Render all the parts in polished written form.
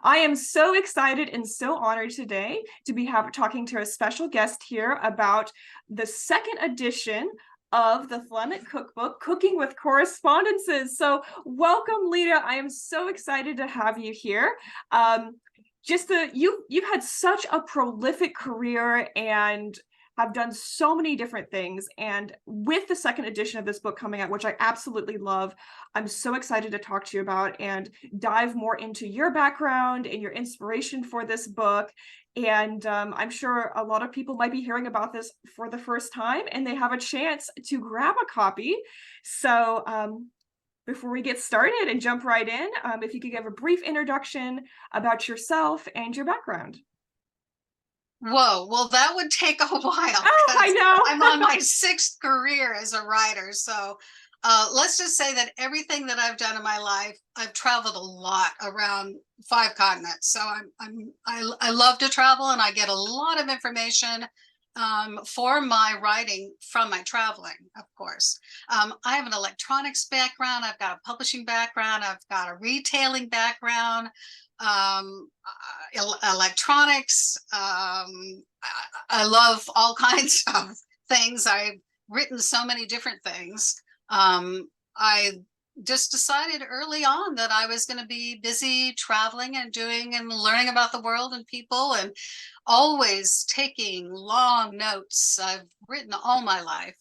I am so excited and so honored today to be talking to a special guest here about the second edition of the Thelemic Cookbook, Cooking with Correspondences. So welcome, Lita. I am so excited to have you here. You've had such a prolific career and have done so many different things. And with the second edition of this book coming out, which I absolutely love, I'm so excited to talk to you about and dive more into your background and your inspiration for this book. And I'm sure a lot of people might be hearing about this for the first time and they have a chance to grab a copy. So before we get started and jump right in, if you could give a brief introduction about yourself and your background. Whoa, well, that would take a while Oh, I because know. I'm on my sixth career as a writer. So let's just say that everything that I've done in my life, I've traveled a lot around 5 continents. So I love to travel, and I get a lot of information for my writing from my traveling, of course. I have an electronics background. I've got a publishing background. I've got a retailing background. Electronics. I love all kinds of things. I've written so many different things. I just decided early on that I was going to be busy traveling and doing and learning about the world and people, and always taking long notes. I've written all my life.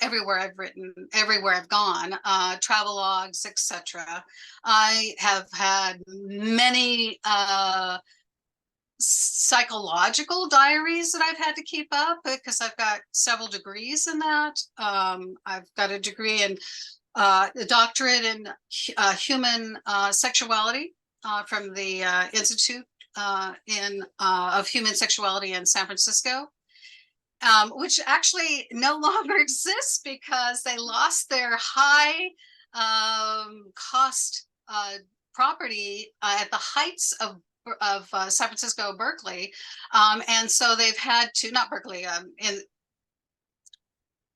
Everywhere I've written, everywhere I've gone, travel logs, etc. I have had many psychological diaries that I've had to keep up because I've got several degrees in that. I've got a degree in a doctorate in human sexuality from the Institute of Human Sexuality in San Francisco. Which actually no longer exists because they lost their high cost property at the heights of San Francisco, Berkeley, and so they've had to, not Berkeley,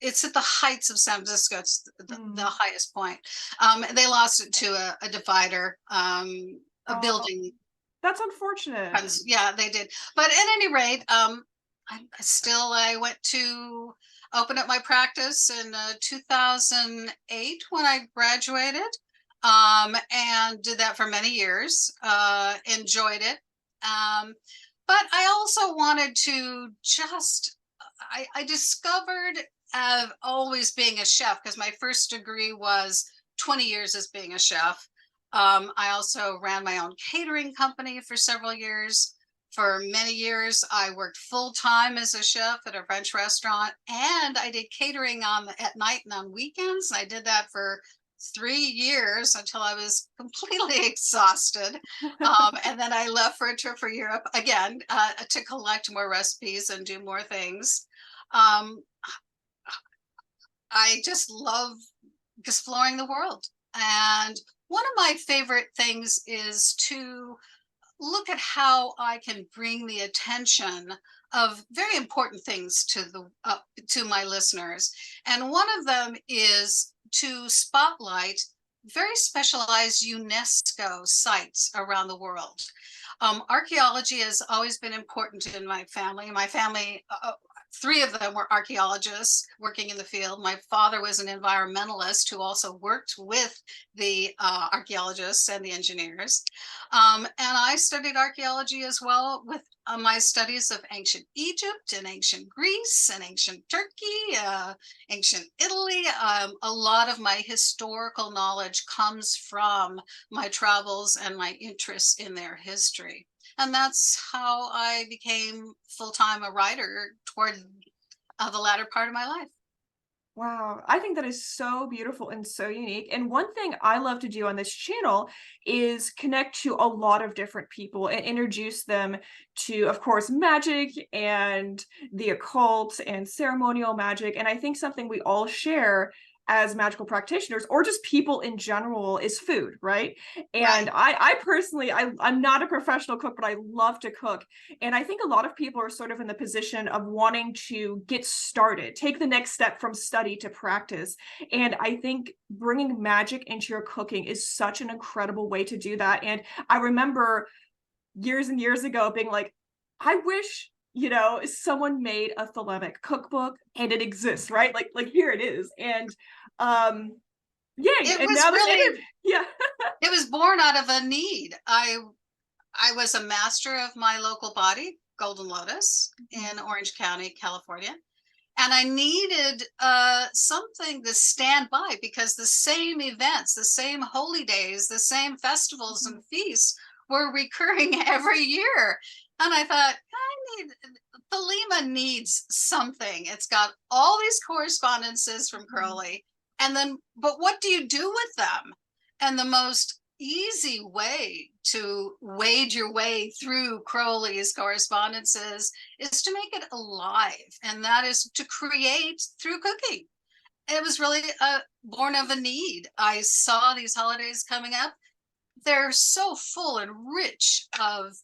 it's at the heights of San Francisco. It's the highest point. They lost it to a divider, a building. That's unfortunate. Yeah, they did. But at any rate, I went to open up my practice in 2008 when I graduated, and did that for many years. Enjoyed it, but I also wanted to I discovered always being a chef, because my first degree was 20 years as being a chef. I also ran my own catering company for several years. For many years, I worked full-time as a chef at a French restaurant, and I did catering at night and on weekends. I did that for 3 years until I was completely exhausted. And then I left for a trip for Europe again to collect more recipes and do more things. I just love exploring the world. And one of my favorite things is to look at how I can bring the attention of very important things to my listeners. And one of them is to spotlight very specialized UNESCO sites around the world. Archaeology has always been important in my family. My family, 3 of them were archaeologists working in the field. My father was an environmentalist who also worked with the archaeologists and the engineers. And I studied archaeology as well with my studies of ancient Egypt and ancient Greece and ancient Turkey, ancient Italy. A lot of my historical knowledge comes from my travels and my interest in their history. And that's how I became full-time a writer toward the latter part of my life. Wow, I think that is so beautiful and so unique. And one thing I love to do on this channel is connect to a lot of different people and introduce them to, of course, magic and the occult and ceremonial magic. And I think something we all share as magical practitioners or just people in general is food, right? And Right. I personally, I'm not a professional cook, but I love to cook. And I think a lot of people are sort of in the position of wanting to get started, take the next step from study to practice. And I think bringing magic into your cooking is such an incredible way to do that. And I remember years and years ago being like, I wish, someone made a Thelemic cookbook and it exists, right? Like here it is. And yay. It And was now this really, interview, yeah. it was born out of a need. I was a master of my local body, Golden Lotus, in Orange County, California. And I needed something to stand by because the same events, the same holy days, the same festivals and feasts were recurring every year. And I thought, Thelema needs something. It's got all these correspondences from Crowley. And then, but what do you do with them? And the most easy way to wade your way through Crowley's correspondences is to make it alive, and that is to create through cooking. It was really born of a need. I saw these holidays coming up. They're so full and rich of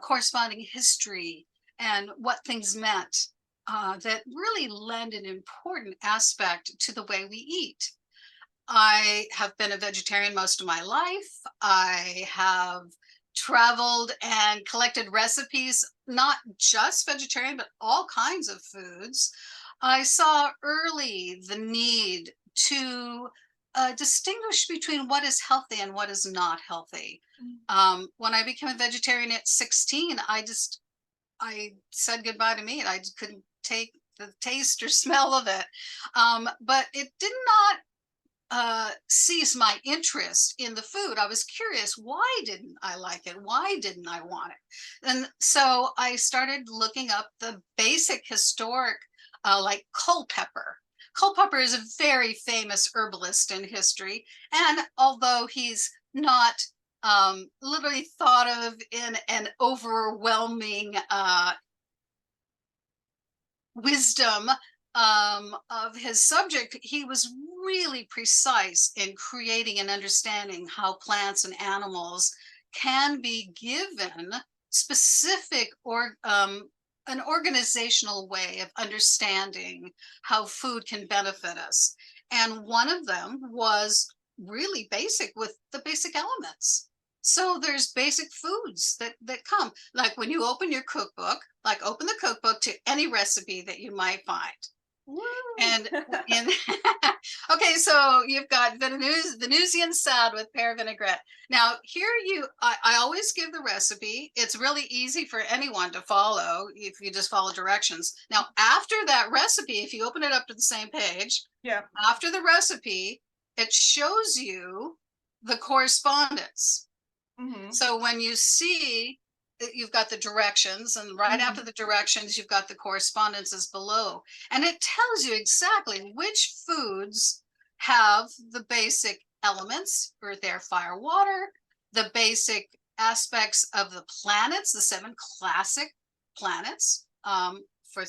corresponding history and what things meant that really lend an important aspect to the way we eat. I have been a vegetarian most of my life. I have traveled and collected recipes, not just vegetarian, but all kinds of foods. I saw early the need to distinguish between what is healthy and what is not healthy. When I became a vegetarian at 16, I said goodbye to meat. I couldn't take the taste or smell of it. But it did not cease my interest in the food. I was curious, why didn't I like it? Why didn't I want it? And so I started looking up the basic historic, like Culpeper. Culpeper is a very famous herbalist in history. And although he's not literally thought of in an overwhelming wisdom of his subject, he was really precise in creating and understanding how plants and animals can be given specific or an organizational way of understanding how food can benefit us. And one of them was really basic with the basic elements. So there's basic foods that come, like when you open your cookbook, like open the cookbook to any recipe that you might find. Woo! And in okay, so you've got Venusian salad with pear vinaigrette. Now here I always give the recipe. It's really easy for anyone to follow if you just follow directions. Now after that recipe, if you open it up to the same page, Yeah. after the recipe, it shows you the correspondence. So when you see you've got the directions, and right after the directions, you've got the correspondences below. And it tells you exactly which foods have the basic elements, earth, air, fire, water, the basic aspects of the planets, the 7 classic planets for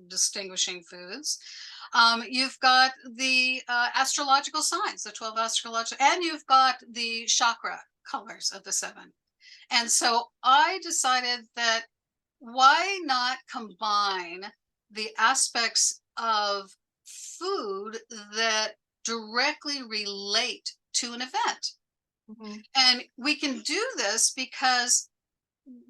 distinguishing foods. You've got the astrological signs, the 12 astrological, and you've got the chakra colors of the 7. And so I decided that why not combine the aspects of food that directly relate to an event? And we can do this because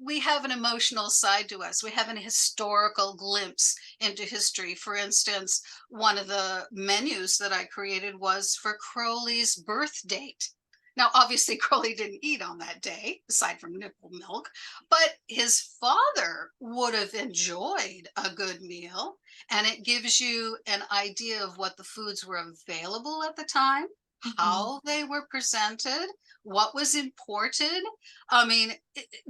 we have an emotional side to us. We have an historical glimpse into history. For instance, one of the menus that I created was for Crowley's birth date. Now, obviously, Crowley didn't eat on that day, aside from nipple milk, but his father would have enjoyed a good meal. And it gives you an idea of what the foods were available at the time, how they were presented, what was imported. I mean,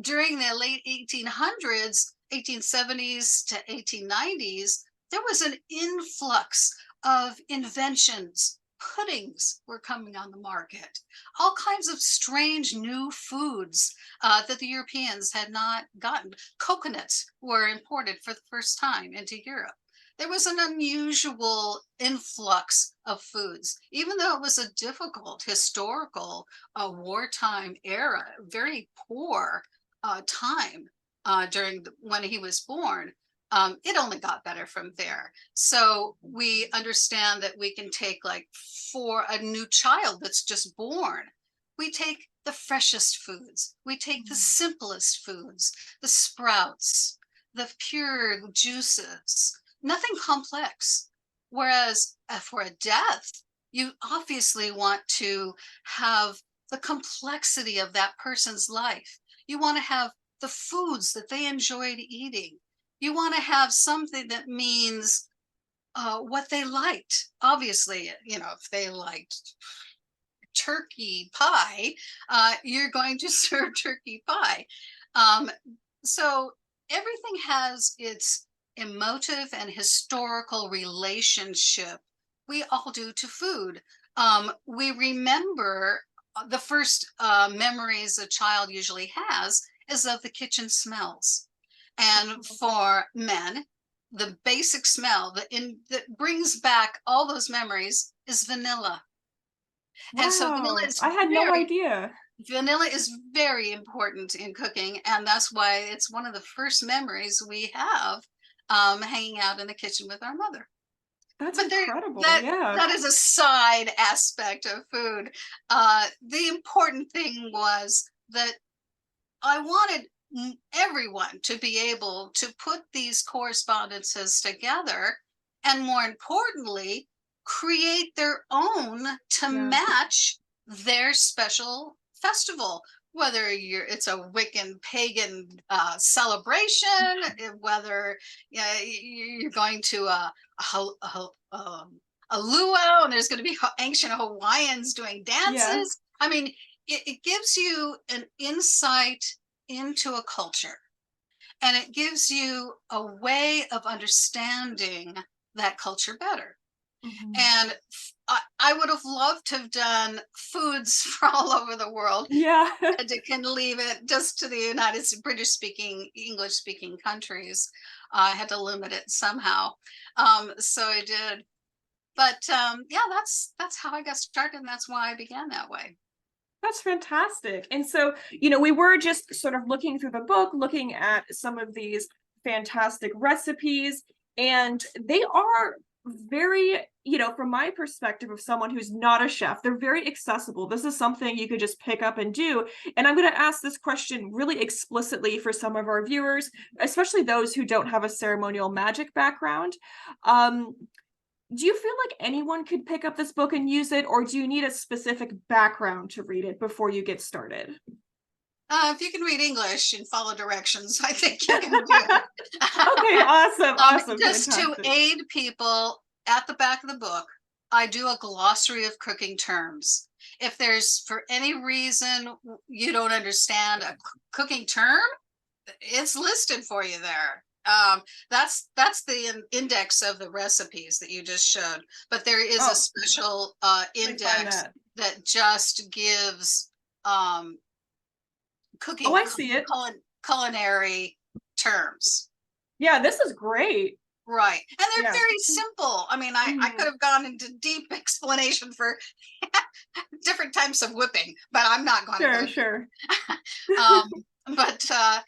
during the late 1800s, 1870s to 1890s, there was an influx of inventions. Puddings were coming on the market, all kinds of strange new foods that the Europeans had not gotten. Coconuts were imported for the first time into Europe. there was an unusual influx of foods, even though it was a difficult historical wartime era, very poor time during when he was born. It only got better from there. So we understand that we can take, like, for a new child that's just born, we take the freshest foods, we take the simplest foods, the sprouts, the pure juices, nothing complex. Whereas for a death, you obviously want to have the complexity of that person's life. You want to have the foods that they enjoyed eating. You want to have something that means what they liked. Obviously, if they liked turkey pie, you're going to serve turkey pie. Um, so everything has its emotive and historical relationship. We all do to food. We remember the first memories a child usually has is of the kitchen smells. And for men, the basic smell that brings back all those memories is vanilla. And so Wow, I had no idea. vanilla is very important in cooking, and that's why it's one of the first memories we have, hanging out in the kitchen with our mother. That's But there, incredible. that Yeah. that is a side aspect of food. The important thing was that I wanted everyone to be able to put these correspondences together, and more importantly, create their own to Yeah. match their special festival. Whether it's a Wiccan pagan celebration, whether you're going to a luau and there's going to be ancient Hawaiians doing Yeah. dances. I mean, it gives you an insight into a culture, and it gives you a way of understanding that culture better. Mhm. And I would have loved to have done foods for all over the world, Yeah. and to can leave it just to the United States, British speaking, English speaking countries. I had to limit it somehow. So I did. But yeah, that's how I got started, and that's why I began that way. That's fantastic. And so, we were just sort of looking through the book, looking at some of these fantastic recipes, and they are very, from my perspective of someone who's not a chef, they're very accessible. This is something you could just pick up and do. And I'm going to ask this question really explicitly for some of our viewers, especially those who don't have a ceremonial magic background. Um, do you feel like anyone could pick up this book and use it, or do you need a specific background to read it before you get started? If you can read English and follow directions, I think you can do it. Okay, awesome, awesome, Just to fantastic. aid people, at the back of the book, I do a glossary of cooking terms. If there's, for any reason, you don't understand a cooking term, it's listed for you there. That's the index of the recipes that you just showed, but there is a Oh, special let me find index that. that just gives Oh, cooking I see it. culinary terms. Yeah, this is great. Right. And they're Yeah. very simple. I mean, I could Mhm. have gone into deep explanation for different types of whipping, but I'm not going to go Sure, there. sure. um, but yeah,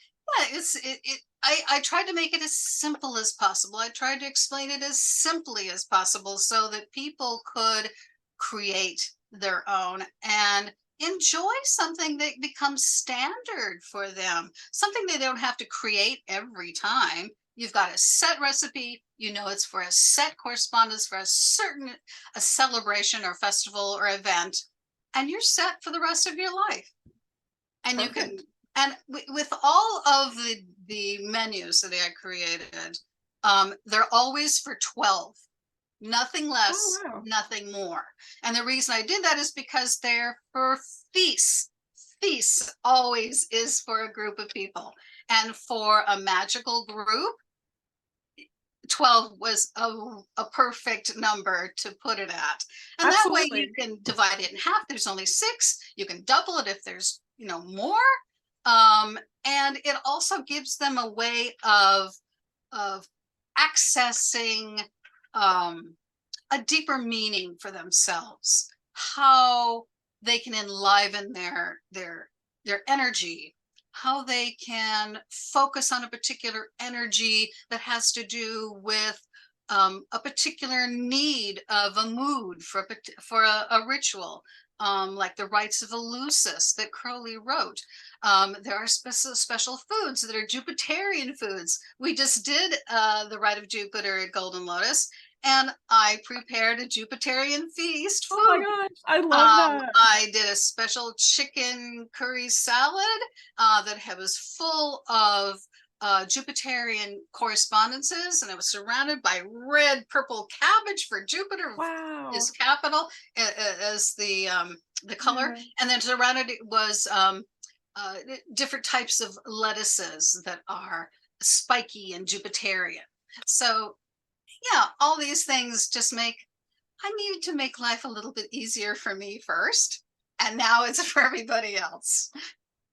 I tried to make it as simple as possible. I tried to explain it as simply as possible so that people could create their own and enjoy something that becomes standard for them, something they don't have to create every time. You've got a set recipe, it's for a set correspondence for a celebration or festival or event, and you're set for the rest of your life. And you can, Perfect. and with all of the menus that I created, they're always for 12, nothing Oh, less, wow. nothing more. And the reason I did that is because they're for feasts. Feasts always is for a group of people, and for a magical group, 12 was a perfect number to put it at. And that way you Absolutely. can divide it in half. There's only 6. You can double it if there's, more. And it also gives them a way of accessing a deeper meaning for themselves, how they can enliven their energy, how they can focus on a particular energy that has to do with a particular need of a mood for a ritual, like the rites of Eleusis that Crowley wrote. There are special foods that are Jupiterian foods. We just did the Rite of Jupiter at Golden Lotus, and I prepared a Jupiterian feast Oh my food. gosh, I love that. I did a special chicken curry salad that was full of Jupiterian correspondences, and it was surrounded by red purple cabbage for Jupiter Wow. is capital as the color, Yeah. and then surrounded it was different types of lettuces that are spiky and Jupiterian. So yeah, all these things just I needed to make life a little bit easier for me first, and now it's for everybody else.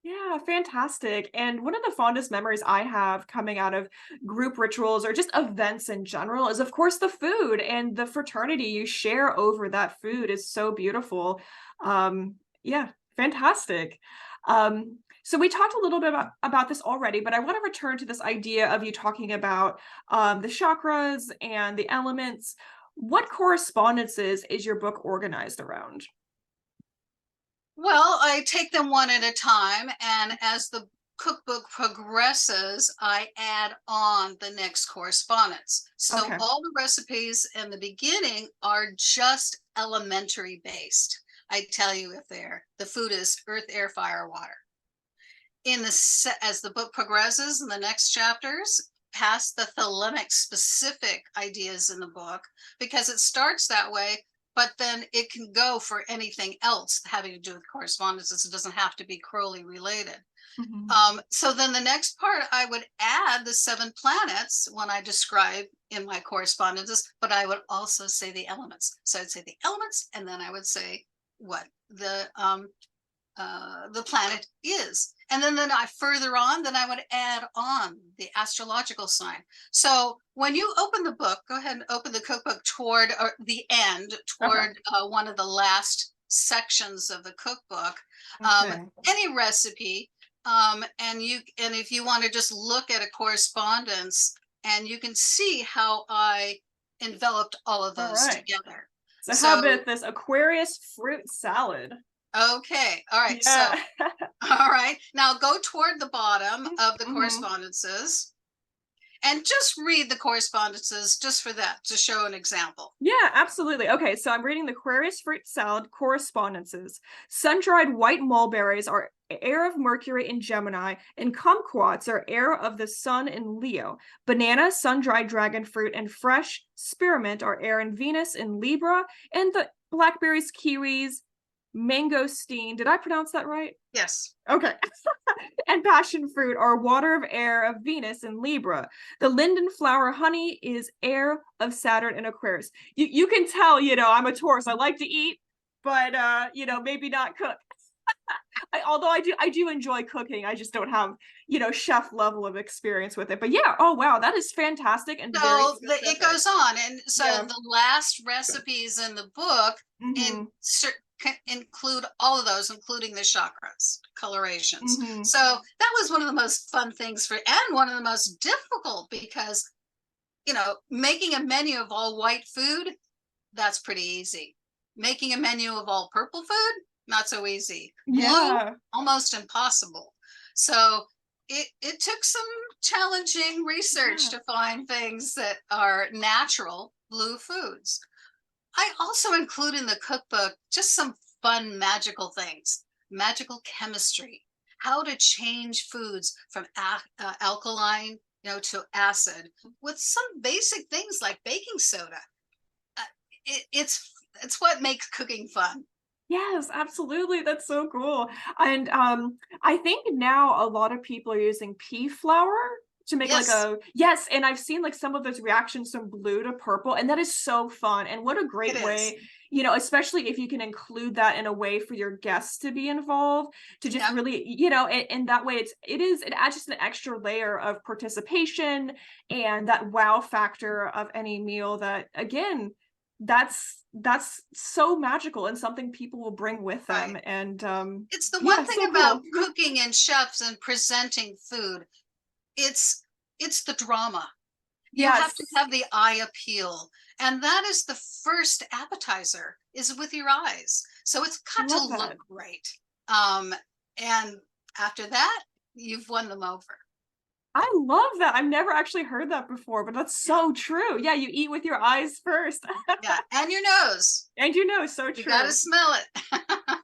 Yeah, fantastic. And one of the fondest memories I have coming out of group rituals or just events in general is, of course, the food and the fraternity you share over that food is so beautiful. Yeah, fantastic. So we talked a little bit about this already, but I want to return to this idea of you talking about the chakras and the elements. What correspondences is your book organized around? Well, I take them one at a time, and as the cookbook progresses, I add on the next correspondence. So Okay. all the recipes in the beginning are just elementary based. I tell you if the food is earth, air, fire, water. As the book progresses in the next chapters, past the thelemic specific ideas in the book, because it starts that way, but then it can go for anything else having to do with correspondences. It doesn't have to be Crowley related. Mhm. So then the next part, I would add the 7 planets when I describe in my correspondences, but I would also say the elements. So I'd say the elements, and then I would say what the planet is. And then I further on, then I would add on the astrological sign. So when you open the book, go ahead and open the cookbook toward the end, Okay. toward one of the last sections of the cookbook. Okay. Any recipe, and if you want to just look at a correspondence, and you can see how I enveloped all of All those right. together. So how So about this Aquarius fruit salad? okay, all right. So Yeah. all right. Now go toward the bottom of the Mhm. correspondences and just read the correspondences just for that, to show an example. Yeah, absolutely. Okay, so I'm reading the Aquarius fruit salad correspondences. Sun-dried white mulberries are heir of Mercury in Gemini, and kumquats are heir of the Sun in Leo. Banana, sun-dried dragon fruit, and fresh spearmint are heir in Venus in Libra, and the blackberries, kiwis, mangosteen. Did I pronounce that right? Yes. Okay. And passion fruit are water of air of Venus in Libra. The linden flower honey is air of Saturn in Aquarius. You can tell, I'm a Taurus. I like to eat, but maybe not cook. Although I do enjoy cooking. I just don't have, chef level of experience with it. But yeah, oh wow, that is fantastic and very It specific. goes on. And so Yeah. the last recipes in the book Mm-hmm. include all of those, including the chakras, colorations. Mm-hmm. So that was one of the most fun things and one of the most difficult, because, making a menu of all white food, that's pretty easy. Making a menu of all purple food, not so easy. Blue, Yeah. almost impossible. So it took some challenging research Yeah. to find things that are natural blue foods. I also include in the cookbook just some fun magical things, magical chemistry, how to change foods from alkaline, to acid with some basic things like baking soda. Uh, it's what makes cooking fun. Yes, absolutely. That's so cool. And I think now a lot of people are using pea flour to make like Yes, a yes, and I've seen like some of those reactions from blue to purple, and that is so fun. And what a it great is. way, especially if you can include that in a way for your guests to be involved, to just Yep. really, and that way it adds just an extra layer of participation and that wow factor of any meal that, again, that's so magical and something people will bring with them. Right. And It's the one yeah, thing so about cool. cooking and chefs and presenting food. It's it's the drama. You have to Yes, have the eye appeal. And that is the first appetizer is with your eyes. So it's I got to love look that. great. Um, and after that, you've won them over. I love that. I've never actually heard that before, but that's Yeah. so true. Yeah, you eat with your eyes first. Yeah. And your nose. And so You got to true. smell it.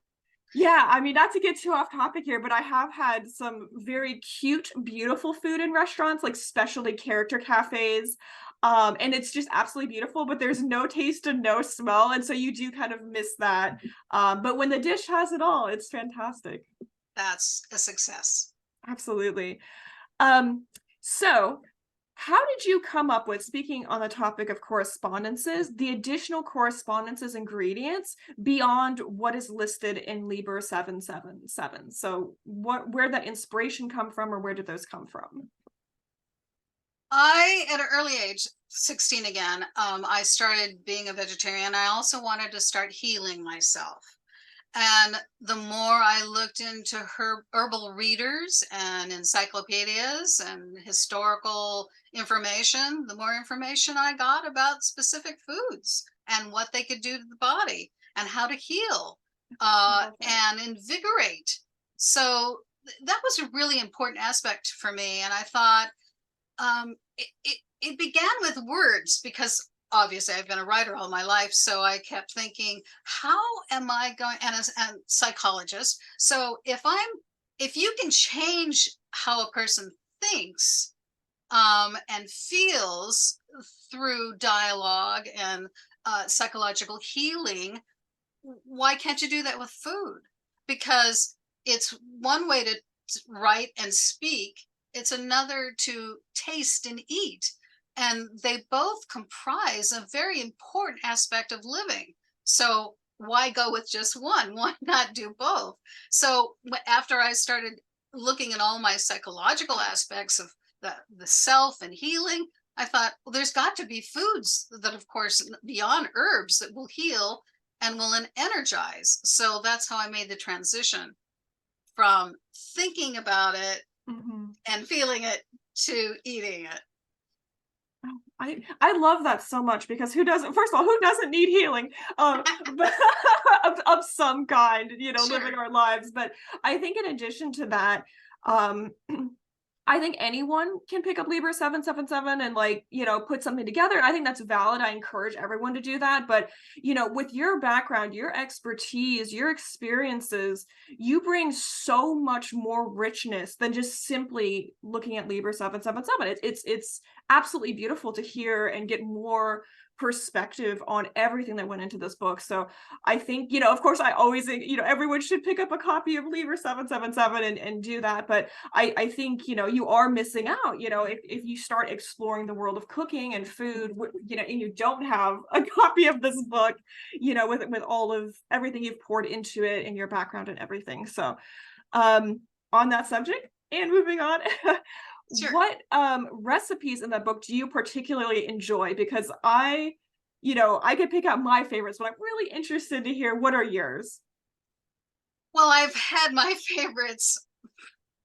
Yeah, I mean, not to get too off topic here, but I have had some very cute, beautiful food in restaurants, like specialty character cafes. And it's just absolutely beautiful, but there's no taste and no smell. And so you do kind of miss that. But when the dish has it all, it's fantastic. That's a success. Absolutely. Um, so how did you come up with, speaking on the topic of correspondences, the additional correspondences ingredients beyond what is listed in Liber 777? So where that inspiration come from, or where did those come from? At an early age, 16 again, I started being a vegetarian. I also wanted to start healing myself. And the more I looked into herbal readers and encyclopedias and historical information, the more information I got about specific foods and what they could do to the body and how to heal I love that. and invigorate. So that was a really important aspect for me. And I thought, it began with words because obviously I've been a writer all my life. So I kept thinking, how am I going, and as a psychologist. So if you can change how a person thinks and feels through dialogue and psychological healing, why can't you do that with food? Because it's one way to write and speak, it's another to taste and eat. And they both comprise a very important aspect of living. So why go with just one? Why not do both? So after I started looking at all my psychological aspects of the self and healing, I thought, well, there's got to be foods that, of course, beyond herbs that will heal and will energize. So that's how I made the transition from thinking about it Mhm. and feeling it to eating it. I love that so much, because who doesn't, first of all, who doesn't need healing, but of some kind, living Sure. our lives. But I think in addition to that, um, I think anyone can pick up Libra 777 and, like, put something together. And I think that's valid. I encourage everyone to do that. But, with your background, your expertise, your experiences, you bring so much more richness than just simply looking at Libra 777. It's absolutely beautiful to hear and get more perspective on everything that went into this book. So I think, of course, I always think, everyone should pick up a copy of Libra 777 and do that. But I think, you are missing out, if you start exploring the world of cooking and food, and you don't have a copy of this book, with all of everything you've poured into it and your background and everything. So, on that subject and moving on, Sure. what recipes in that book do you particularly enjoy? Because I could pick out my favorites, but I'm really interested to hear, what are yours? Well, I've had my favorites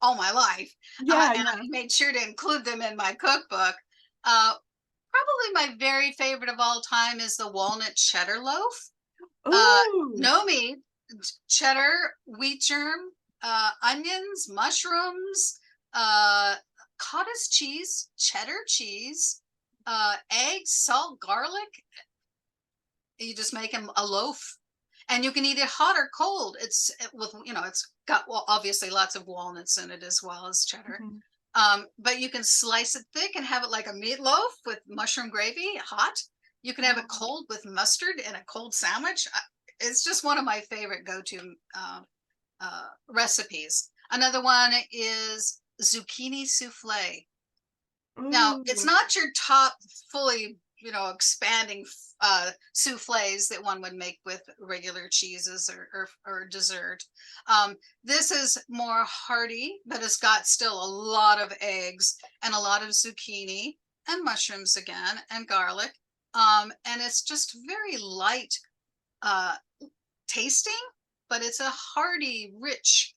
all my life, Yeah, and I yeah. made sure to include them in my cookbook. Uh, Probably my very favorite of all time is the walnut cheddar loaf. Uh, Ooh. no meat, cheddar, wheat germ, onions, mushrooms, uh, cottage cheese, cheddar cheese, eggs, salt, garlic. You just make them a loaf, and you can eat it hot or cold. It's got, well, obviously lots of walnuts in it as well as cheddar. Mhm. But you can slice it thick and have it like a meatloaf with mushroom gravy, hot. You can have it Oh. cold with mustard in a cold sandwich. It's just one of my favorite go-to recipes. Another one is zucchini souffle. Now, it's Ooh. not your top fully expanding souffles that one would make with regular cheeses or dessert. This is more hearty, but it's got still a lot of eggs and a lot of zucchini and mushrooms again and garlic. And it's just very light tasting, but it's a hearty, rich,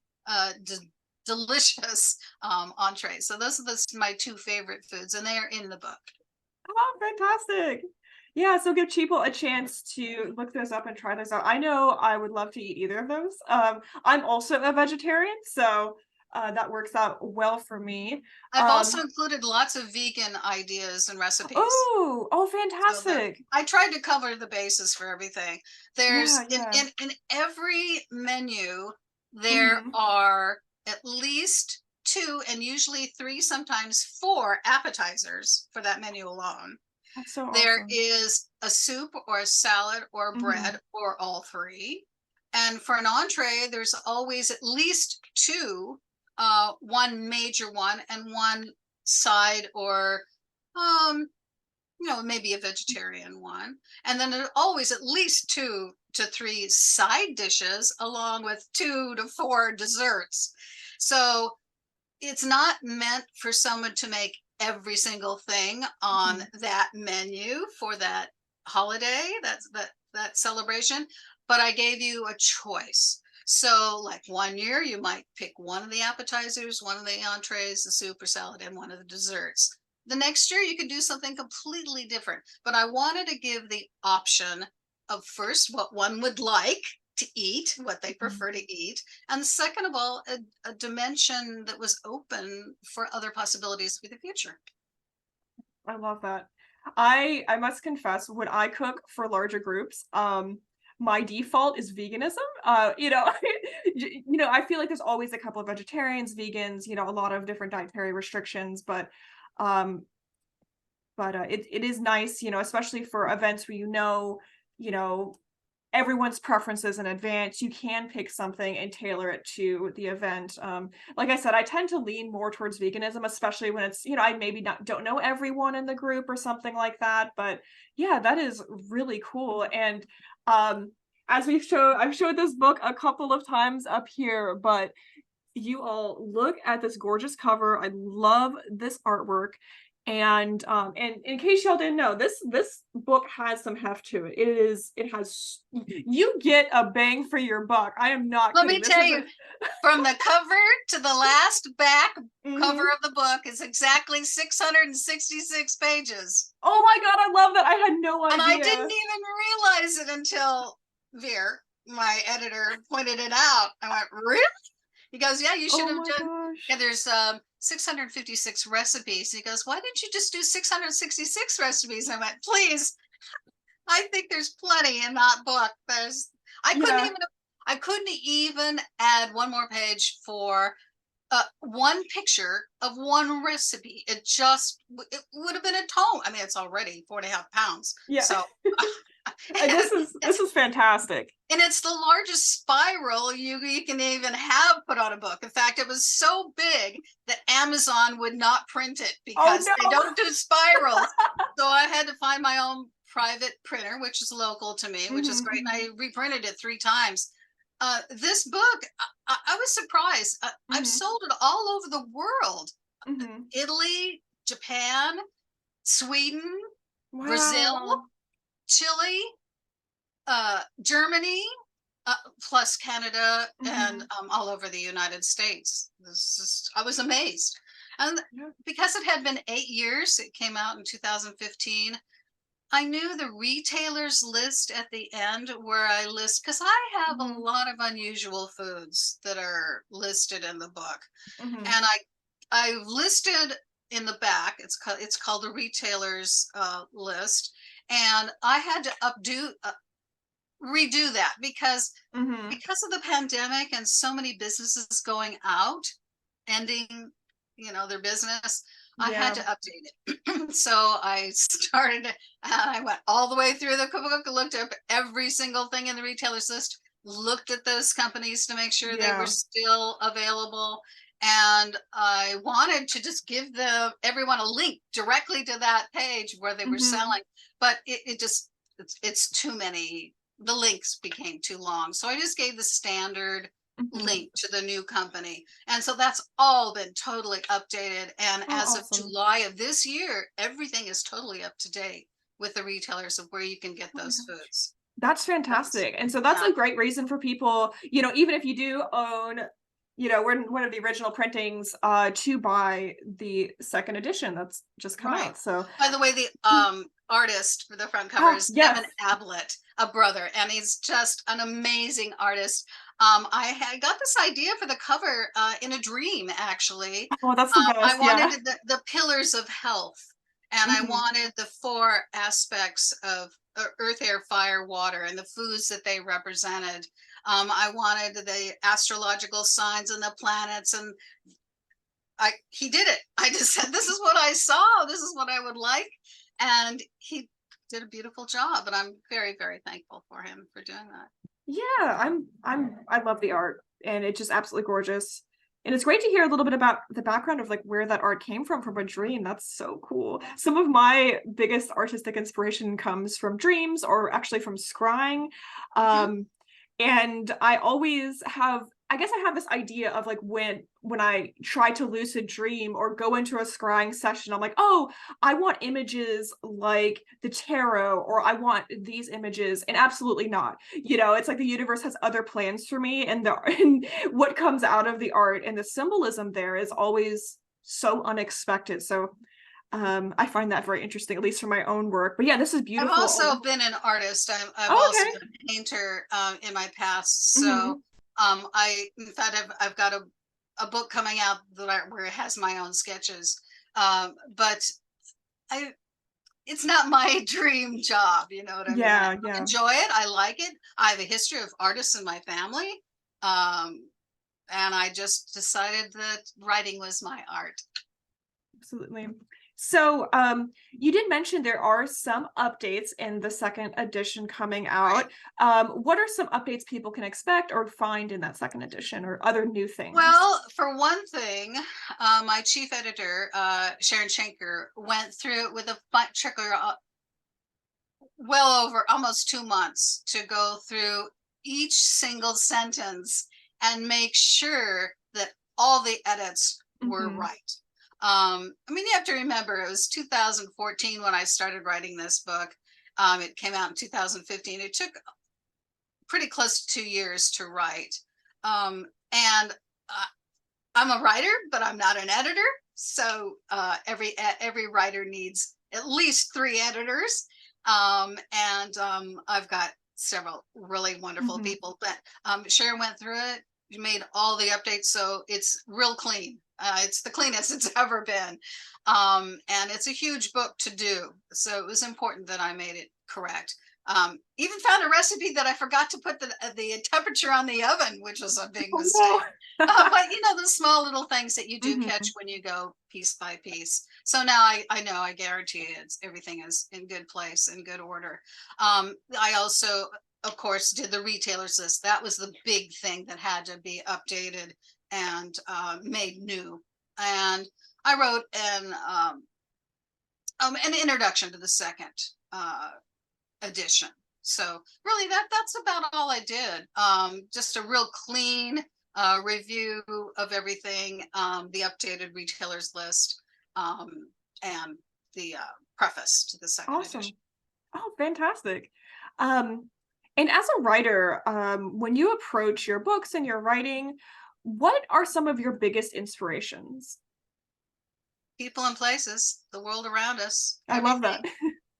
delicious entree. So those are my two favorite foods, and they are in the book. Oh, fantastic. Yeah, so give people a chance to look those up and try those out. I know I would love to eat either of those. I'm also a vegetarian, so that works out well for me. I've also included lots of vegan ideas and recipes. Oh, So that fantastic. I tried to cover the bases for everything. There's Yeah, yeah. in every menu, there Mhm. are at least two and usually three, sometimes four appetizers for that menu alone. That's so There awesome. is a soup or a salad or Mhm. bread or all three. And for an entree, there's always at least two, one major one and one side or maybe a vegetarian one. And then there are always at least two to three side dishes along with two to four desserts. So it's not meant for someone to make every single thing on Mhm. that menu for that holiday, that celebration, but I gave you a choice. So like one year you might pick one of the appetizers, one of the entrees, the soup or salad, and one of the desserts. The next year you could do something completely different, but I wanted to give the option of first what one would like to eat, what they Mhm. prefer to eat, and second of all, a dimension that was open for other possibilities for the future. I love that. I must confess, when I cook for larger groups, my default is veganism. I feel like there's always a couple of vegetarians, vegans, a lot of different dietary restrictions, um, but it is nice, especially for events where you know, everyone's preferences in advance. You can pick something and tailor it to the event. Like I said, I tend to lean more towards veganism, especially when I maybe not don't know everyone in the group or something like that. But yeah, that is really cool. And um, as I've showed this book a couple of times up here, but you all look at this gorgeous cover. I love this artwork. And in case y'all didn't know, this book has some heft to it. It has you get a bang for your buck. I am not Let me kidding. This tell is you, a from the cover to the last back cover Mhm. of the book is exactly 666 pages. Oh my god, I love that. I had no And I didn't idea. even realize it until Veer, my editor, pointed it out. I went, really? He goes, yeah, you should Oh have my done. Yeah, gosh. there's 656 recipes. He goes, why didn't you just do 666 recipes? I went, please. I think there's plenty in that book. I couldn't Yeah. even I couldn't even add one more page for one picture of one recipe. It would have been a tome. I mean, it's already 4.5 pounds. Yeah. So And and this is fantastic. it's the largest spiral you can even have put on a book. In fact, it was so big that Amazon would not print it Oh because they no. don't do spirals. So I had to find my own private printer, which is local to me, which is Mhm, great. And mhm, I reprinted it 3 times. This book, I was surprised. I've mhm, sold it all over the world: mhm. Italy, Japan, Sweden, Brazil, Wow. Chile, Germany, plus Canada, and Mhm. all over the United States. I was amazed. And Yeah. because it had been 8 years, it came out in 2015. I knew the retailers list at the end where I list, because I have a Mhm, lot of unusual foods that are listed in the book. mhm. And I listed in the back, it's called the retailers list. And I had to redo that Mhm. because of the pandemic and so many businesses going out, ending, their business. I had Yeah. to update it. So I started, I went all the way through the cookbook, looked up every single thing in the retailers list, looked at those companies to make sure they were Yeah. still available. and I wanted to just give everyone a link directly to that page where they were Mhm. selling, but it just it's too many. The links became too long, so I just gave the standard Mhm. link to the new company, and so that's all been totally updated. And Oh, as of awesome. July of this year, everything is totally up to date with the retailers of where you can get Oh my those gosh. foods. That's That's fantastic. And so that's yeah, a great reason for people, even if you do own, one of the original printings, to buy the second edition that's just come right. out. So, By the way, the artist for the front cover ah, is yes. Evan Ablett, a brother, and he's just an amazing artist. I got this idea for the cover in a dream, actually. Oh, that's the I best. wanted Yeah. the pillars of health, and I Mhm. wanted the four aspects of earth, air, fire, water, and the foods that they represented. I wanted the astrological signs and the planets, and he did it. I just said, this is what I saw. This is what I would like. And he did a beautiful job. And I'm very, very thankful for him for doing that. Yeah, I love the art, and it's just absolutely gorgeous. And it's great to hear a little bit about the background of like where that art came from a dream. That's so cool. Some of my biggest artistic inspiration comes from dreams or actually from scrying. Mhm. Um, and I guess I have this idea of like when I try to lucid dream or go into a scrying session, I'm like, oh, I want images like the tarot, or I want these images, and absolutely not. It's like the universe has other plans for me, and and what comes out of the art and the symbolism there is always so unexpected. So I find that very interesting, at least for my own work. But yeah, this is I've beautiful. also been an artist. I've Oh, also okay. been a painter in my past. So Hmm. in fact, I've got a book coming out where it has my own sketches. But I, it's not my dream job. You know what I mean? I Yeah, yeah. enjoy it. I like it. I have a history of artists in my family. Um, and I just decided that writing was my art. Absolutely. So, you did mention there are some updates in the second edition coming Right. out. What are some updates people can expect or find in that second edition, or other new things? Well, for one thing, my chief editor, Sharon Schenker, went through it with a checker well over almost 2 months to go through each single sentence and make sure that all the edits were Hmm. right. I mean, you have to remember it was 2014 when I started writing this book. It came out in 2015. It took pretty close to 2 years to write. And I'm a writer, but I'm not an editor. So every writer needs at least 3 editors, and I've got several really wonderful Hmm. people. But Sharon went through it, made all the updates, so it's real clean. It's the cleanest it's ever been, and it's a huge book to do. So it was important that I made it correct. Even found a recipe that I forgot to put the temperature on the oven, which was a big Oh mistake. no. But the small little things that you do catch Hmm. when you go piece by piece. So now I know, I guarantee everything is in good place, in good order. I also, of course, did the retailers list. That was the big thing that had to be updated and made new. And I wrote an introduction to the second uh, edition. So really, that's about all I did. Just a real clean review of everything, the updated retailers list, and the preface to the second edition. Awesome. Oh, fantastic. Um, and as a writer, when you approach your books and your writing, what are some of your biggest inspirations? People and places, the world around us, I love everything.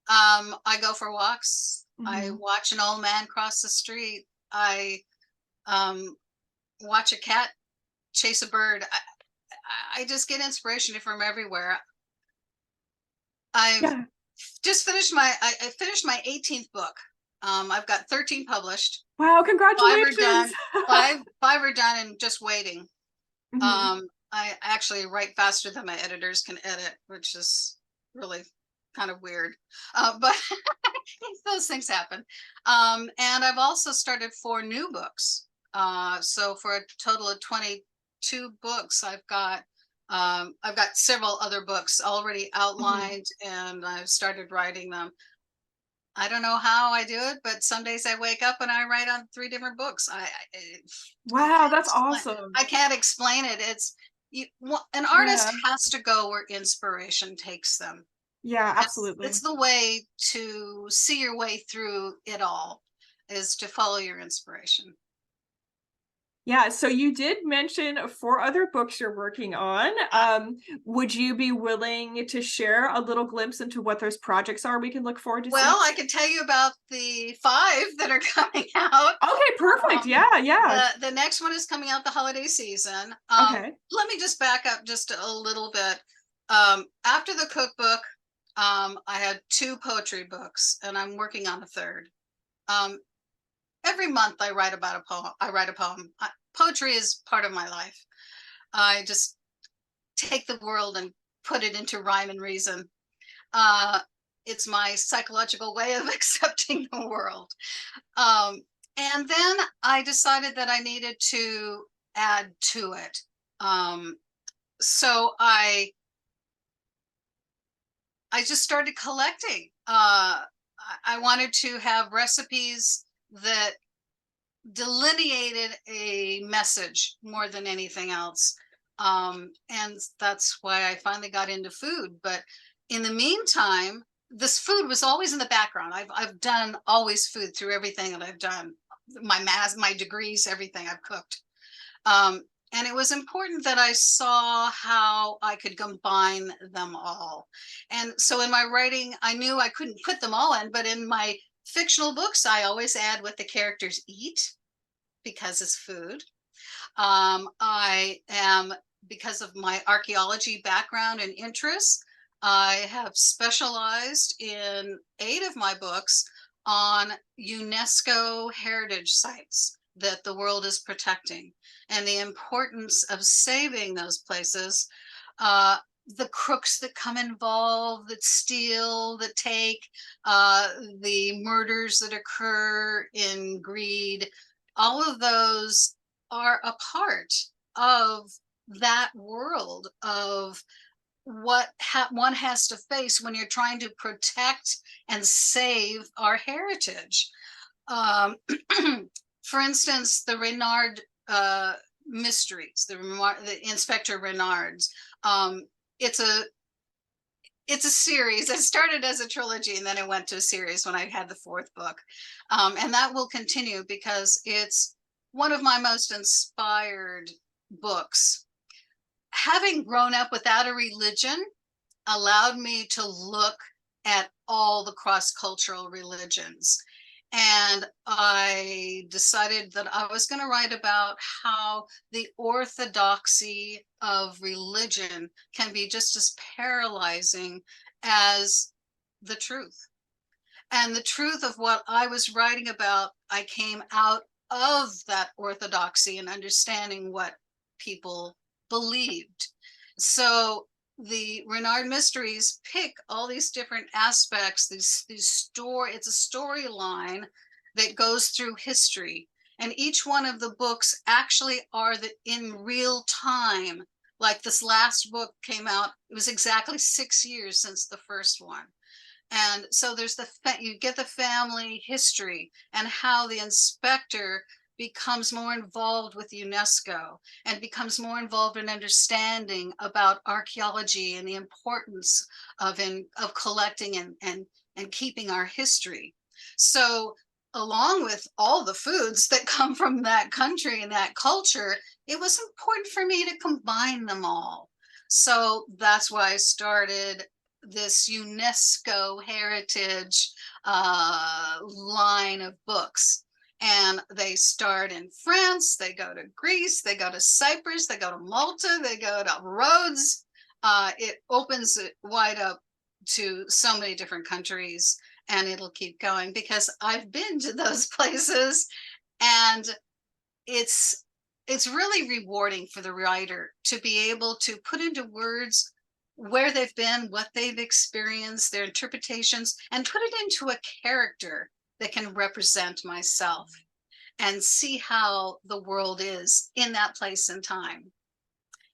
that. I go for walks. I Hmm. watch an old man cross the street. I um, watch a cat chase a bird. I just get inspiration from everywhere. I've Yeah. just finished I finished my 18th book. I've got 13 published, Wow, five are congratulations. done, five are done and just waiting. Hmm. I actually write faster than my editors can edit, which is really kind of weird. But those things happen. And I've also started 4 new books. So for a total of 20 2 books. I've got several other books already Mhm. outlined, and I've started writing them. I don't know how I do it, but some days I wake up and I write on 3 different books. I Wow, can't that's explain. awesome. I can't explain it. An artist Yeah. has to go where inspiration takes them. Yeah, That's absolutely. the way to see your way through it all, is to follow your inspiration. Yeah, so you did mention 4 other books you're working on. Would you be willing to share a little glimpse into what those projects are we can look forward to Well, seeing? I can tell you about the 5 that are coming out. Okay, perfect. Um, Yeah, yeah. the next one is coming out the holiday season. Okay. Let me just back up just a little bit. After the cookbook, I had 2 poetry books, and I'm working on a third. Um, every month I write about a poem. I write a poem. Poetry is part of my life. I just take the world and put it into rhyme and reason. Uh, it's my psychological way of accepting the world. Um, and then I decided that I needed to add to it. Um, so I just started collecting. I wanted to have recipes that delineated a message more than anything else. And that's why I finally got into food. But in the meantime, this food was always in the background. I've done always food through everything that I've done. My degrees, everything I've cooked. Um, and it was important that I saw how I could combine them all. And so in my writing, I knew I couldn't put them all in, but in my fictional books, I always add what the characters eat because it's food. I am, because of my archaeology background and interests, I have specialized in 8 of my books on UNESCO heritage sites that the world is protecting and the importance of saving those places. Uh, the crooks that come involved, that steal, that take, the murders that occur in greed, all of those are a part of that world of what one has to face when you're trying to protect and save our heritage. Um, for instance, the Renard mysteries, the Inspector Renards. Um, it's a it's a series. It started as a trilogy, and then it went to a series when I had the 4th book, and that will continue because it's one of my most inspired books. Having grown up without a religion allowed me to look at all the cross-cultural religions. And I decided that I was going to write about how the orthodoxy of religion can be just as paralyzing as the truth. And the truth of what I was writing about, I came out of that orthodoxy and understanding what people believed. So the Renard mysteries pick all these different aspects, these story, it's a storyline that goes through history. And each one of the books actually are in real time. Like this last book came out, it was exactly 6 years since the first one. And so there's you get the family history and how the inspector becomes more involved with UNESCO and becomes more involved in understanding about archaeology and the importance of collecting and keeping our history. So along with all the foods that come from that country and that culture, it was important for me to combine them all. So that's why I started this UNESCO heritage line of books. And they start in France, they go to Greece, they go to Cyprus, they go to Malta, they go to Rhodes. It opens it wide up to so many different countries, and it'll keep going because I've been to those places, and it's it's really rewarding for the writer to be able to put into words where they've been, what they've experienced, their interpretations, and put it into a character that can represent myself and see how the world is in that place and time.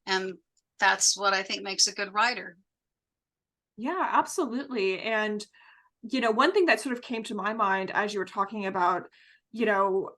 And that's what I think makes a good writer. Yeah, absolutely. And one thing that sort of came to my mind as you were talking about, you know,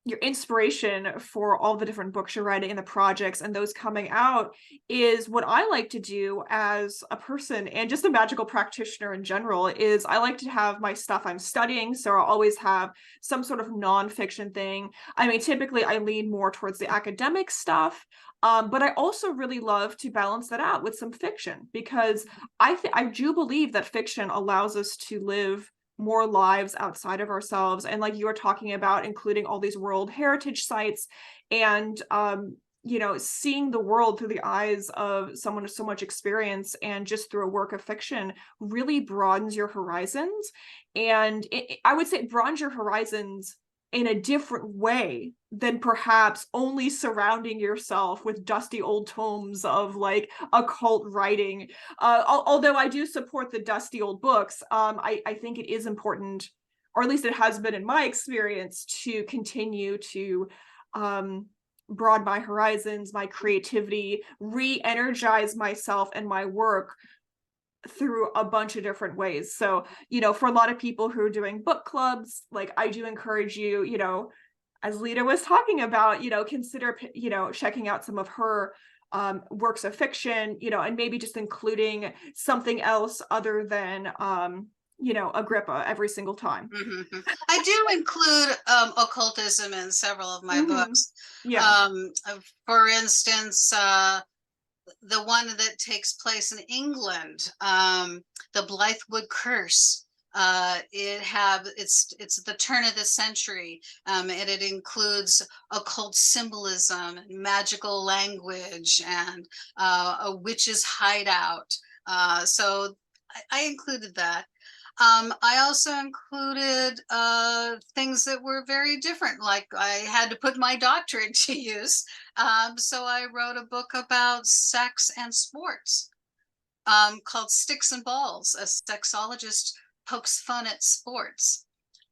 your inspiration for all the different books you're writing and the projects and those coming out is what I like to do as a person and just a magical practitioner in general is I like to have my stuff I'm studying. So I'll always have some sort of nonfiction thing. I mean, typically I lean more towards the academic stuff. But I also really love to balance that out with some fiction because I do believe that fiction allows us to live more lives outside of ourselves. And like you were talking about, including all these World Heritage sites and seeing the world through the eyes of someone with so much experience and just through a work of fiction really broadens your horizons. And I would say it broadens your horizons in a different way than perhaps only surrounding yourself with dusty old tomes of like occult writing. Although I do support the dusty old books, I think it is important, or at least it has been in my experience, to continue to broaden my horizons, my creativity, re-energize myself and my work through a bunch of different ways. So, for a lot of people who are doing book clubs, like I do encourage you, as Lita was talking about, consider, checking out some of her works of fiction, and maybe just including something else other than, Agrippa every single time. I do include occultism in several of my Hmm. books. Yeah. For instance, the one that takes place in England, the Blythewood Curse. It's the turn of the century, and it includes occult symbolism, and magical language, and a witch's hideout. So I included that. I also included things that were very different, like I had to put my doctorate to use. So I wrote a book about sex and sports called Sticks and Balls. A sexologist pokes fun at sports.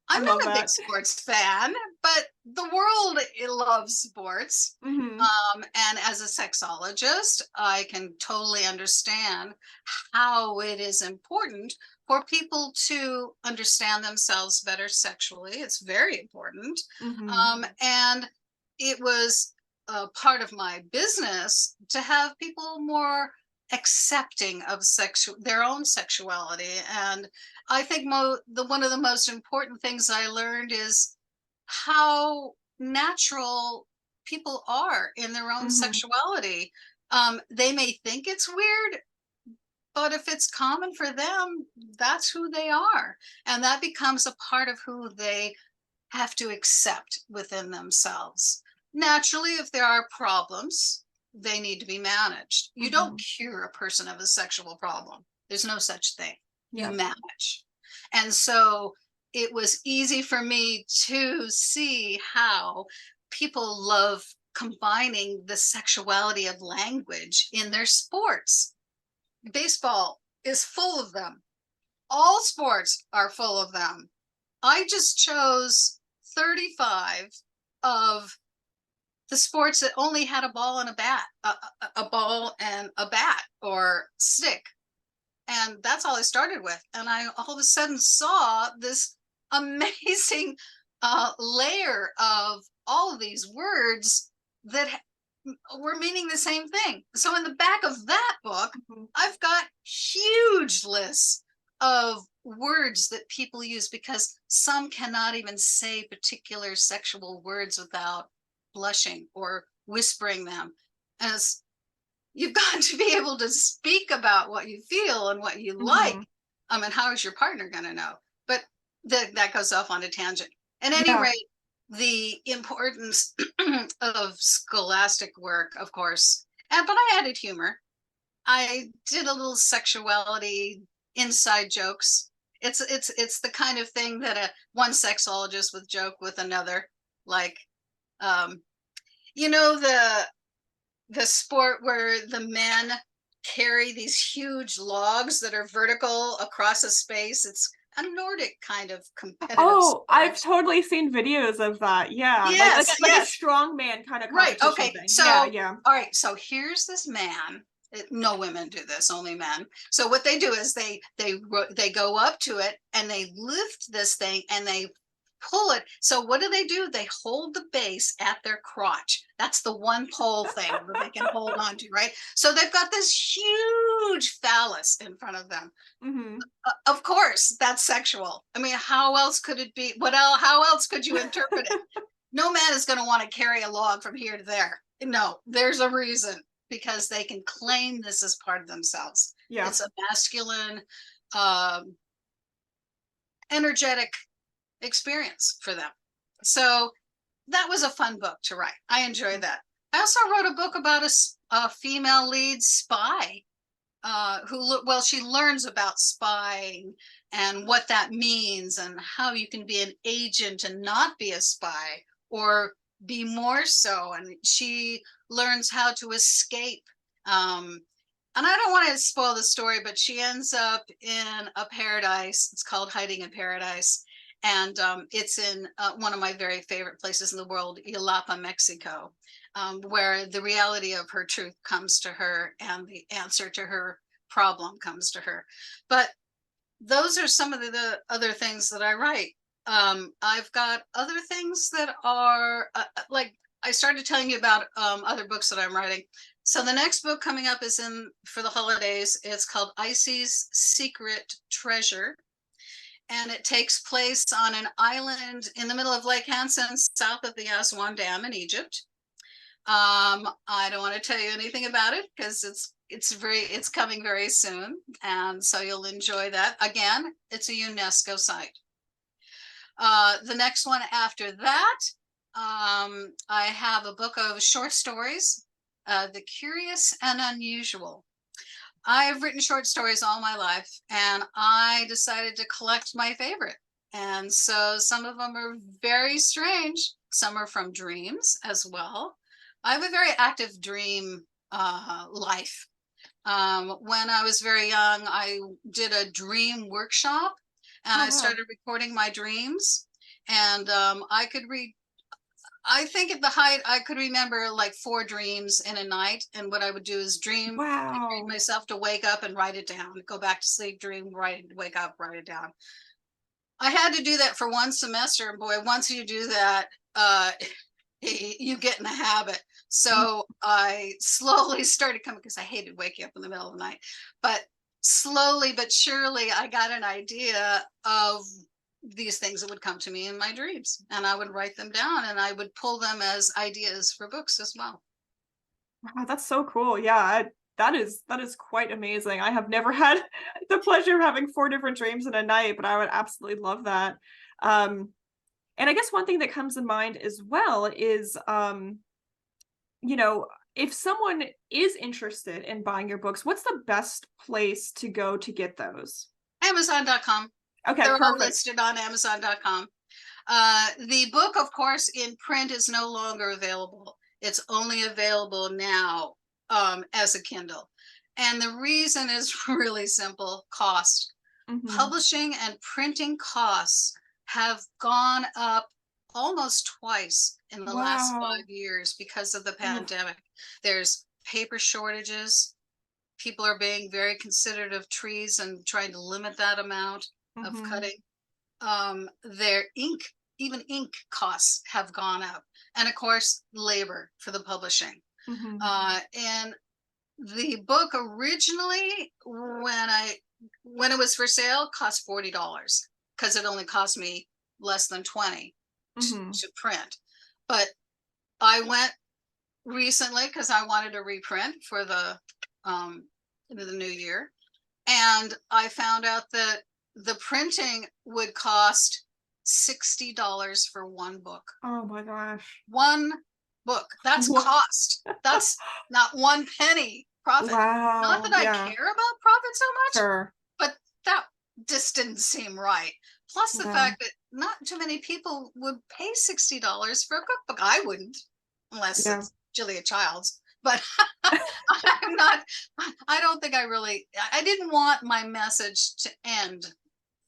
I I'm love not a big that. sports fan, but the world loves sports. Hmm. And as a sexologist, I can totally understand how it is important for people to understand themselves better sexually. It's very important. Hmm. And it was a part of my business to have people more accepting of their own sexuality. And I think one of the most important things I learned is how natural people are in their own Hmm. sexuality. They may think it's weird, but if it's common for them, that's who they are. And that becomes a part of who they have to accept within themselves. Naturally, if there are problems, they need to be managed. You don't Hmm. cure a person of a sexual problem. There's no such thing. You Yeah. manage. And so it was easy for me to see how people love combining the sexuality of language in their sports. Baseball is full of them. All sports are full of them. I just chose 35 of the sports that only had a ball and a bat, a ball and a bat or stick. And that's all I started with. And I all of a sudden saw this amazing layer of all of these words that were meaning the same thing. So in the back of that book, Hmm. I've got huge lists of words that people use because some cannot even say particular sexual words without blushing or whispering them. As you've got to be able to speak about what you feel and what you like. Hmm. I mean, how is your partner going to know? But that goes off on a tangent. At any Yeah. rate, the importance of scholastic work, of course, but I added humor. I did a little sexuality inside jokes. It's the kind of thing that one sexologist would joke with another, like um, you know the sport where the men carry these huge logs that are vertical across a space. It's a Nordic kind of competitive Oh, I've sport. totally seen videos of that. Yeah. Yes, Like a yes. strongman kind of Right. competition Okay. thing. So, Yeah, yeah. all right. So here's this man. No women do this, only men. So what they do is they go up to it and they lift this thing and they pull it. So what do? They hold the base at their crotch. That's the one pole thing that they can hold on to, right? So they've got this huge phallus in front of them. Hmm. Of course, that's sexual. I mean, how else could it be? What else? How else could you interpret it? No man is going to want to carry a log from here to there. No, there's a reason, because they can claim this as part of themselves. Yeah. It's a masculine, um, energetic experience for them. So that was a fun book to write. I enjoyed that. I also wrote a book about a female lead spy she learns about spying and what that means and how you can be an agent and not be a spy, or be more so. And she learns how to escape. And I don't want to spoil the story, but she ends up in a paradise. It's called Hiding in Paradise. And it's in one of my very favorite places in the world, Jalapa, Mexico, where the reality of her truth comes to her and the answer to her problem comes to her. But those are some of the other things that I write. I've got other things that are like I started telling you about other books that I'm writing. So the next book coming up is in for the holidays. It's called Icy's Secret Treasure. And it takes place on an island in the middle of Lake Hansen, south of the Aswan Dam in Egypt. I don't want to tell you anything about it because it's coming very soon, and so you'll enjoy that. Again, it's a UNESCO site. The next one after that, I have a book of short stories, The Curious and Unusual. I've written short stories all my life, and I decided to collect my favorite. And so some of them are very strange. Some are from dreams as well. I have a very active dream life. When I was very young, I did a dream workshop, and Oh, I wow. started recording my dreams. And I think at the height, I could remember like 4 dreams in a night. And what I would do is dream Wow. myself to wake up and write it down, go back to sleep, dream, write it, wake up, write it down. I had to do that for 1 semester. And boy, once you do that, you get in the habit. So I slowly started coming, because I hated waking up in the middle of the night, but slowly but surely I got an idea of these things that would come to me in my dreams, and I would write them down and I would pull them as ideas for books as well. Wow, that's so cool. Yeah, that is quite amazing. I have never had the pleasure of having 4 different dreams in a night, but I would absolutely love that. Um, and I guess one thing that comes in mind as well is, you know, if someone is interested in buying your books, what's the best place to go to get those? Amazon.com. Okay, They're all perfect. listed on Amazon.com. The book, of course, in print is no longer available. It's only available now as a Kindle. And the reason is really simple: cost. Hmm. Publishing and printing costs have gone up almost twice in the last Wow. 5 years because of the Oof. pandemic. There's paper shortages. People are being very considerate of trees and trying to limit that amount of Hmm. cutting. Their ink, even ink costs have gone up. And of course, labor for the publishing. Hmm. And the book originally, when it was for sale, cost $40, because it only cost me less than 20 Hmm. to print. But I went recently because I wanted to reprint for the new year, and I found out that the printing would cost $60 for one book. Oh my gosh. One book. That's What? cost. That's not 1 penny profit. Not Wow. that I Yeah, care about profit so much, sure. but that just didn't seem right. Plus the Yeah, fact that not too many people would pay $60 for a cookbook. I wouldn't, unless yeah. it's Julia Child's. But I'm not, I don't think I didn't want my message to end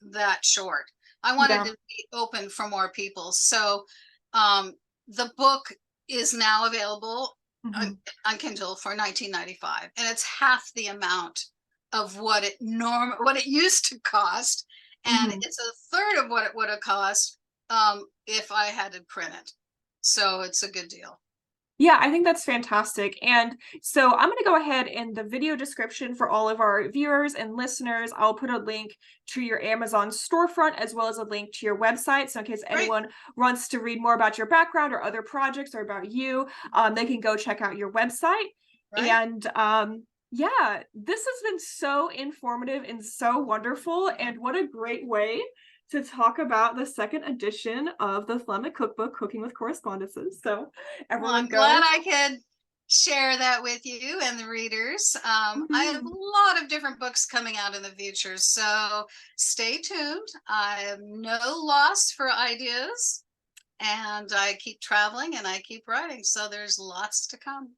that short. I wanted Yeah. to be open for more people. So the book is now available on, Mhm. on Kindle for $19.95, and it's half the amount of what it used to cost, and Mhm. it's a third of what it would have cost if I had to print it. So it's a good deal. Yeah, I think that's fantastic. And so I'm going to go ahead in the video description for all of our viewers and listeners. I'll put a link to your Amazon storefront as well as a link to your website. So in case Great, anyone wants to read more about your background or other projects or about you, they can go check out your website. right? And yeah, this has been so informative and so wonderful. And what a great way to talk about the second edition of the Thelemic Cookbook, Cooking with Correspondences. So Well, everyone I'm glad go. I could share that with you and the readers. I have a Mhm. lot of different books coming out in the future, so stay tuned. I have no loss for ideas, and I keep traveling and I keep writing, so there's lots to come.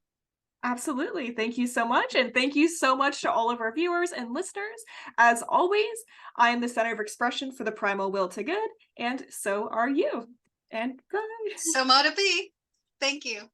Absolutely. Thank you so much. And thank you so much to all of our viewers and listeners. As always, I am the center of expression for the primal will to good, and so are you. And bye. So mote it be. Thank you.